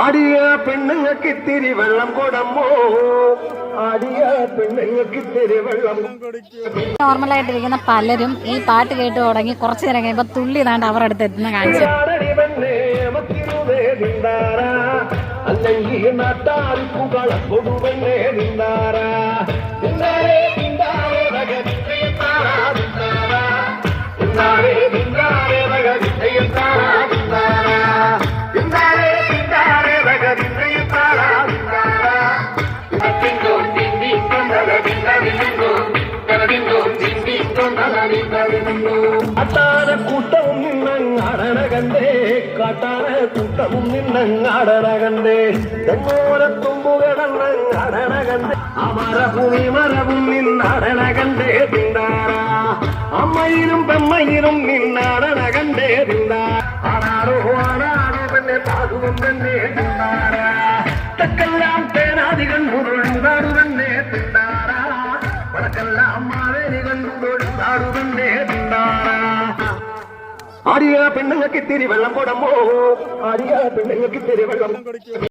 ആടിയ പെണ്ണുങ്ങൾക്ക് ഇത്തിരി വെള്ളം കൊടുമോ ആടിയ പെണ്ണുങ്ങൾക്ക് ഇത്തിരി വെള്ളം. നോർമലായിട്ടിരിക്കുന്ന പലരും ഈ പാട്ട് കേട്ട് തുടങ്ങി കുറച്ചു നേരം കഴിയുമ്പോ തുള്ളി താണ്ട് അവരുടെ അടുത്ത് എത്തുന്ന കാണിച്ചു. അല്ലെങ്കിൽ നാട്ടാർക്കുകള കൊടുവെന്നേ നിന്നാറ കാട്ടാന കൂട്ടവും നിന്നങ്ങാടന കണ്ടേ കാട്ടാന കൂട്ടവും നിന്നങ്ങാടന കണ്ടേ തെങ്ങോരത്തുമ്പുകടന്നങ്ങാടന കണ്ടേ അമരഭൂമി മരവും നിന്നാടന കണ്ടേ തിണ്ടാറ അമ്മയിലും പെമ്മയിലും നിന്നാടന കണ്ടേ തിണ്ടാറ ആടാറോ ആടാറോ തന്നെ പാടുവും തന്നെ തിണ്ടാറ തെക്കെല്ലാം തേനാദികൾ മുരുണ്ടാടു തന്നെ തിണ്ടാറ വടക്കെല്ലാം മാവേലി കണ്ടുകൊടുത്താടു തന്നെ തിണ്ടാറ. ആടിയ പെണ്ണുങ്ങൾക്ക് ഇത്തിരി വെള്ളം കൊടുമോ ആടിയ പെണ്ണുങ്ങൾക്ക് ഇത്തിരി വെള്ളം.